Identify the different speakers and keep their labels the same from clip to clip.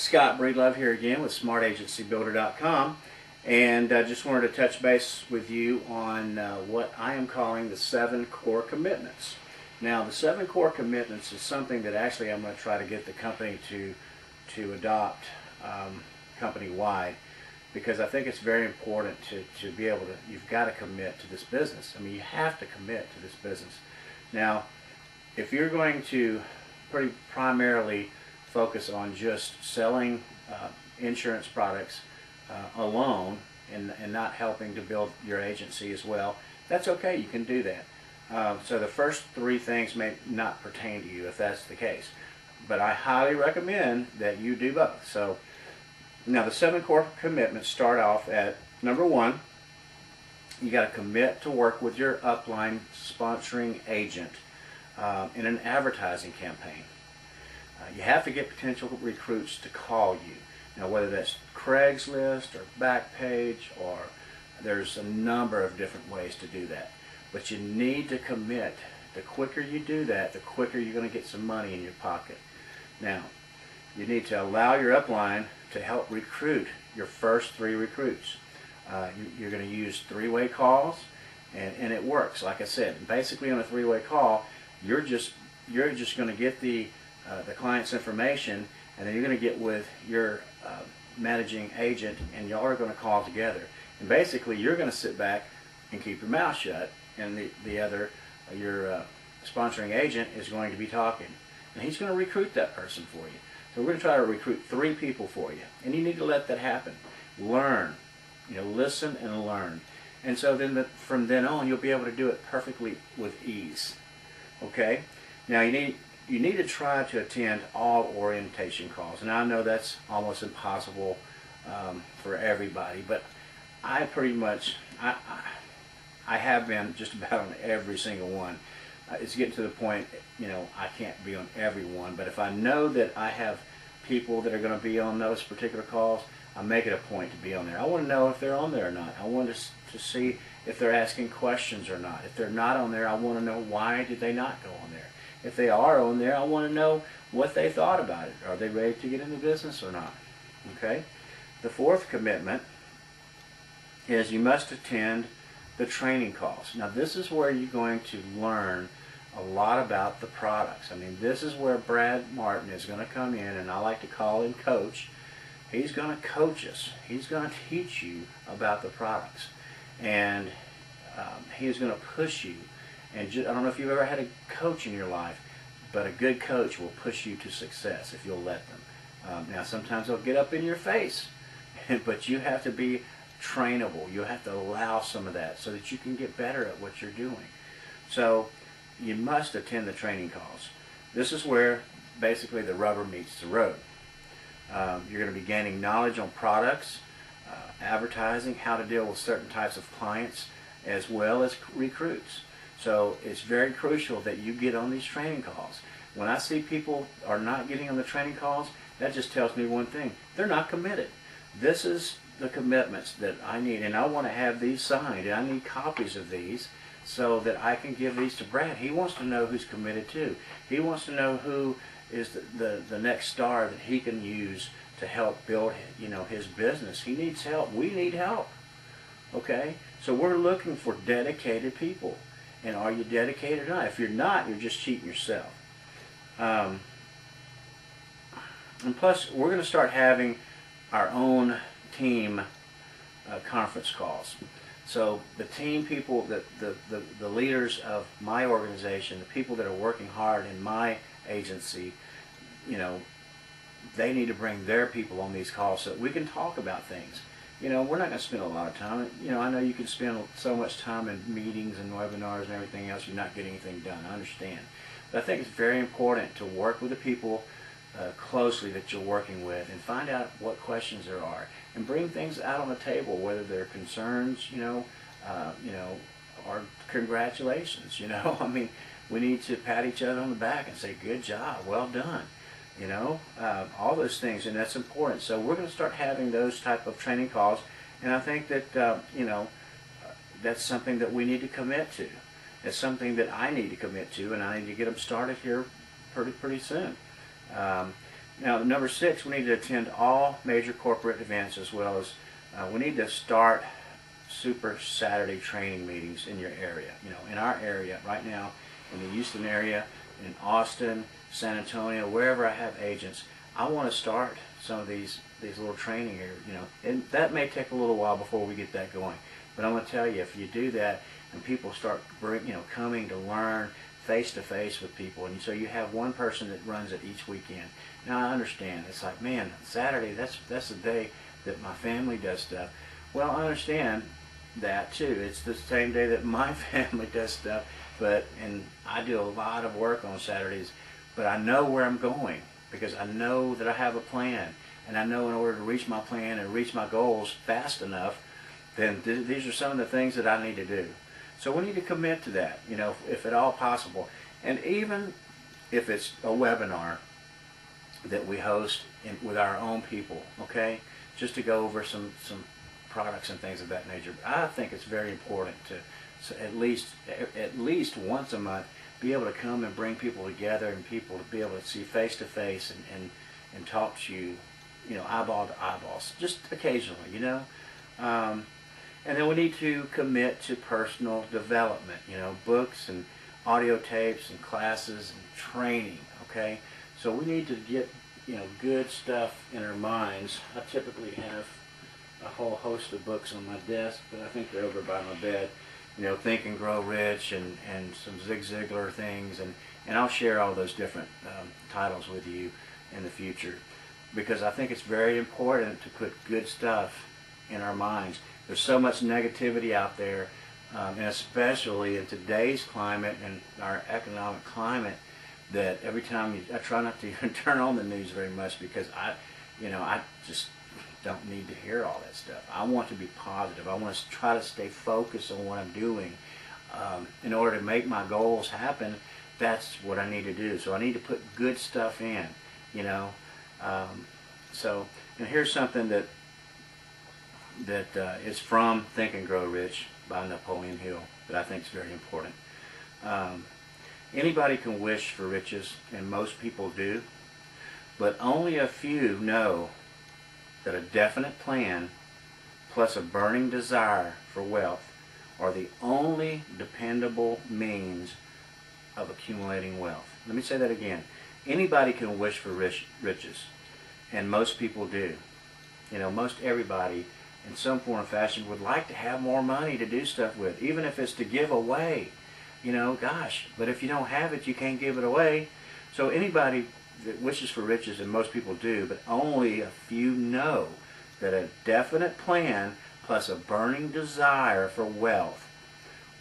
Speaker 1: Scott Breedlove here again with SmartAgencyBuilder.com, and I just wanted to touch base with you on what I am calling the 7 core commitments. Now, the 7 core commitments is something that actually I'm going to try to get the company to adopt company-wide, because I think it's very important to be able to, you've got to commit to this business. I mean, you have to commit to this business. Now, if you're going to pretty primarily focus on just selling insurance products alone and not helping to build your agency as well, that's okay, you can do that. So the first 3 things may not pertain to you if that's the case, but I highly recommend that you do both. So now the 7 core commitments start off at number 1. You got to commit to work with your upline sponsoring agent in an advertising campaign. You have to get potential recruits to call you. Now, whether that's Craigslist or Backpage, or there's a number of different ways to do that. But you need to commit. The quicker you do that, the quicker you're going to get some money in your pocket. Now, you need to allow your upline to help recruit your first 3 recruits. You're going to use 3-way calls, and it works. Like I said, basically on a 3-way call, you're just going to get the client's information, and then you're going to get with your managing agent, and y'all are going to call together. And basically, you're going to sit back and keep your mouth shut, and your sponsoring agent is going to be talking, and he's going to recruit that person for you. So we're going to try to recruit 3 people for you, and you need to let that happen. Learn, listen and learn, and so then from then on, you'll be able to do it perfectly with ease. Okay? Now you need to try to attend all orientation calls. And I know that's almost impossible for everybody, but I pretty much, I have been just about on every single one. It's getting to the point, I can't be on every one, but if I know that I have people that are going to be on those particular calls, I make it a point to be on there. I want to know if they're on there or not. I want to see if they're asking questions or not. If they're not on there, I want to know why did they not go on there. If they are on there, I want to know what they thought about it. Are they ready to get into business or not? Okay? The 4th commitment is you must attend the training calls. Now, this is where you're going to learn a lot about the products. I mean, this is where Brad Martin is going to come in, and I like to call him Coach. He's going to coach us. He's going to teach you about the products, and he's going to push you. And I don't know if you've ever had a coach in your life, but a good coach will push you to success if you'll let them. Now, sometimes they'll get up in your face, but you have to be trainable. You have to allow some of that so that you can get better at what you're doing. So you must attend the training calls. This is where basically the rubber meets the road. You're going to be gaining knowledge on products, advertising, how to deal with certain types of clients, as well as recruits. So it's very crucial that you get on these training calls. When I see people are not getting on the training calls, that just tells me one thing: they're not committed. This is the commitments that I need, and I want to have these signed. I need copies of these so that I can give these to Brad. He wants to know who's committed too. He wants to know who is the next star that he can use to help build his business. He needs help. We need help. Okay? So we're looking for dedicated people. And are you dedicated or not? If you're not, you're just cheating yourself. And plus, we're going to start having our own team conference calls. So the team people, the leaders of my organization, the people that are working hard in my agency, they need to bring their people on these calls so that we can talk about things. We're not going to spend a lot of time. I know you can spend so much time in meetings and webinars and everything else, you're not getting anything done. I understand. But I think it's very important to work with the people closely that you're working with and find out what questions there are and bring things out on the table, whether they're concerns, or congratulations. I mean, we need to pat each other on the back and say, good job, well done. All those things, and that's important. So we're going to start having those type of training calls, and I think that, that's something that we need to commit to. It's something that I need to commit to, and I need to get them started here pretty soon. Now, number 6, we need to attend all major corporate events, as well as we need to start Super Saturday training meetings in your area. You know, in our area right now, in the Houston area, in Austin, San Antonio, wherever I have agents, I want to start some of these little training here. You know, and that may take a little while before we get that going. But I'm going to tell you, if you do that and people start coming to learn face to face with people, and so you have one person that runs it each weekend. Now I understand. It's like, man, Saturday, that's the day that my family does stuff. Well, I understand that too. It's the same day that my family does stuff, and I do a lot of work on Saturdays, but I know where I'm going because I know that I have a plan, and I know in order to reach my plan and reach my goals fast enough, then these are some of the things that I need to do. So we need to commit to that, you know, if at all possible. And even if it's a webinar that we host with our own people, okay, just to go over some products and things of that nature. I think it's very important to at least once a month be able to come and bring people together, and people to be able to see face to face and talk to you, you know, eyeball to eyeballs, just occasionally, you know. And then we need to commit to personal development, you know, books and audio tapes and classes and training, okay? So we need to get, you know, good stuff in our minds. I typically have a whole host of books on my desk, but I think they're over by my bed. You know, Think and Grow Rich and some Zig Ziglar things, and I'll share all those different titles with you in the future, because I think it's very important to put good stuff in our minds. There's so much negativity out there, and especially in today's climate and our economic climate, that every time I try not to even turn on the news very much, because I just don't need to hear all that stuff. I want to be positive. I want to try to stay focused on what I'm doing. In order to make my goals happen, that's what I need to do. So I need to put good stuff in, you know. And here's something that is from Think and Grow Rich by Napoleon Hill that I think is very important. Anybody can wish for riches, and most people do, but only a few know that a definite plan plus a burning desire for wealth are the only dependable means of accumulating wealth. Let me say that again. Anybody can wish for riches, and most people do. You know, most everybody in some form or fashion would like to have more money to do stuff with, even if it's to give away. You know, gosh, but if you don't have it, you can't give it away. So anybody that wishes for riches, and most people do, but only a few know that a definite plan plus a burning desire for wealth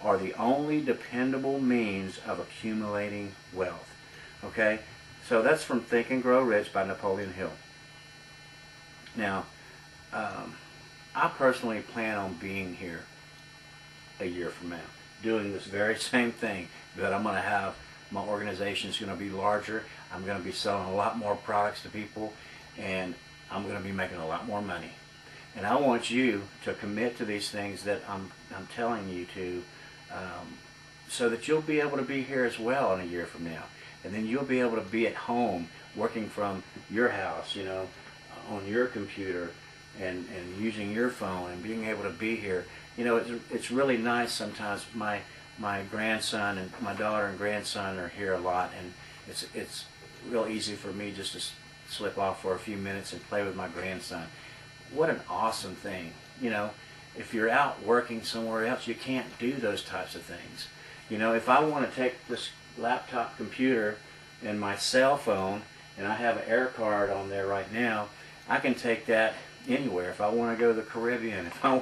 Speaker 1: are the only dependable means of accumulating wealth. Okay? So that's from Think and Grow Rich by Napoleon Hill. Now, I personally plan on being here a year from now, doing this very same thing, that I'm going to have, my organization is going to be larger, I'm going to be selling a lot more products to people, and I'm going to be making a lot more money. And I want you to commit to these things that I'm telling you to, so that you'll be able to be here as well in a year from now. And then you'll be able to be at home working from your house, you know, on your computer, and using your phone and being able to be here. You know, it's really nice sometimes. My grandson and my daughter and grandson are here a lot, and it's real easy for me just to slip off for a few minutes and play with my grandson. What an awesome thing. You know, if you're out working somewhere else, you can't do those types of things. You know, if I want to take this laptop computer and my cell phone, and I have an air card on there right now, I can take that anywhere. If I want to go to the Caribbean, if I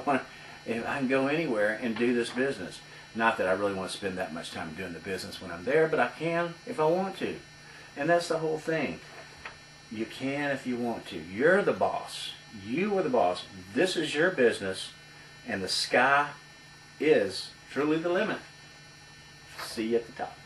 Speaker 1: can go anywhere and do this business. Not that I really want to spend that much time doing the business when I'm there, but I can if I want to. And that's the whole thing. You can if you want to. You're the boss. You are the boss. This is your business, and the sky is truly the limit. See you at the top.